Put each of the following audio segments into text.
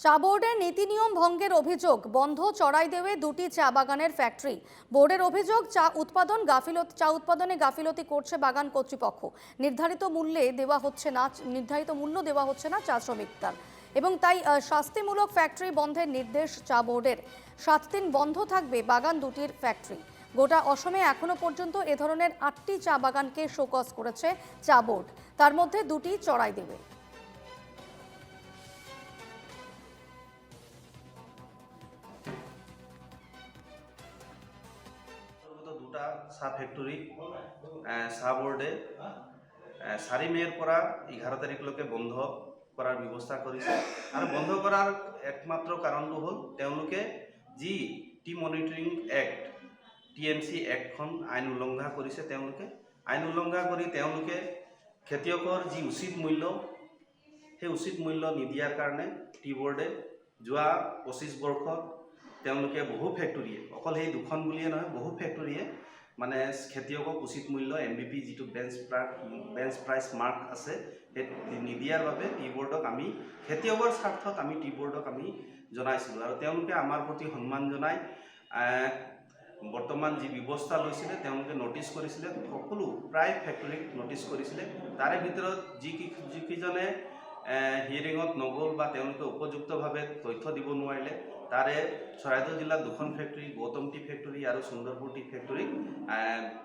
চা বোর্ডের নীতি নিয়ম ভঙ্গের অভিযোগ, বন্ধ চড়াইদেওয়ে দুটি চা বাগানের ফ্যাক্টরি। বোর্ডের অভিযোগ, চা উৎপাদনে গাফিলতি করছে বাগান কর্তৃপক্ষ। নির্ধারিত মূল্য দেওয়া হচ্ছে না চা শ্রমিকদের, এবং তাই শাস্তিমূলক ফ্যাক্টরি বন্ধের নির্দেশ চা বোর্ডের। 7 দিন বন্ধ থাকবে বাগান দুটির ফ্যাক্টরি। গোটা অসমে এখনো পর্যন্ত এ ধরনের 8টি চা বাগানকে শোকজ করেছে চা বোর্ড, তার মধ্যে দুটি চড়াইদেওয়ে। দুটা চাহ ফেক্টরি চাহ বোর্ডে 4 মে'ৰ পৰা 11 তাৰিখলৈকে বন্ধ কৰাৰ ব্যৱস্থা কৰিছে। আৰু বন্ধ কৰাৰ একমাত্ৰ কাৰণটো হ'ল তেওঁলোকে যি টি মনিটৰিং এক্ট TMC এক্টখন আইন উলংঘা কৰিছে। তেওঁলোকে আইন উলংঘা কৰি তেওঁলোকে খেতিয়কৰ যি উচিত মূল্য, সেই উচিত মূল্য নিদিয়াৰ কাৰণে টি বোৰ্ডে যোৱা 25 বৰ্ষত তেওঁলোকে বহু ফেক্টৰীয়ে, অকল সেই দুখন বুলিয়ে নহয়, বহু ফেক্টৰীয়ে মানে খেতিয়কক উচিত মূল্য MBP যিটো বেঞ্চ প্ৰাইচ মাৰ্ক আছে সেই নিদিয়াৰ বাবে টি বোৰ্ডক আমি খেতিয়কৰ স্বাৰ্থত আমি টি বোৰ্ডক আমি জনাইছিলোঁ। আৰু তেওঁলোকে আমাৰ প্ৰতি সন্মান জনাই বৰ্তমান যি ব্যৱস্থা লৈছিলে, তেওঁলোকে নটিচ কৰিছিলে, সকলো প্ৰায় ফেক্টৰীক নটিচ কৰিছিলে। তাৰে ভিতৰত যিকেইজনে হিয়াৰিঙত নগ'ল বা তেওঁলোকে উপযুক্তভাৱে তথ্য দিব নোৱাৰিলে, তাৰে চৰাইদেউ জিলাত 2খন ফেক্টৰী, গৌতম টি ফেক্টৰী আৰু সুন্দৰপুৰ টি ফেক্টৰীক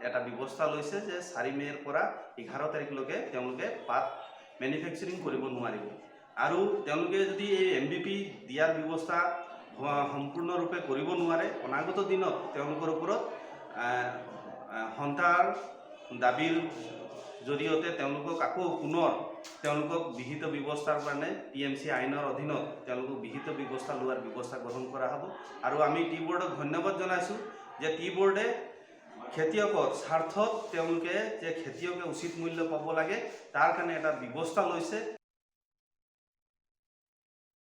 এটা ব্যৱস্থা লৈছে যে 4 মে'ৰ পৰা 11 তাৰিখলৈকে তেওঁলোকে পাত মেনুফেকচাৰিং কৰিব নোৱাৰিব। আৰু তেওঁলোকে যদি এই MBP দিয়াৰ ব্যৱস্থা সম্পূৰ্ণৰূপে কৰিব নোৱাৰে, অনাগত দিনত তেওঁলোকৰ ওপৰত সন্তাৰ দাবীৰ জৰিয়তে তেওঁলোকক আকৌ পুনৰ তেওঁলোকক বিহিত ব্যৱস্থাৰ কাৰণে TMC আইনৰ অধীনত তেওঁলোকক বিহিত ব্যৱস্থা লোৱাৰ ব্যৱস্থা গ্ৰহণ কৰা হ'ব। আৰু আমি টি বোৰ্ডক ধন্যবাদ জনাইছোঁ যে টি বোৰ্ডে খেতিয়কৰ স্বাৰ্থত তেওঁলোকে যে খেতিয়কে উচিত মূল্য পাব লাগে তাৰ কাৰণে এটা ব্যৱস্থা লৈছে।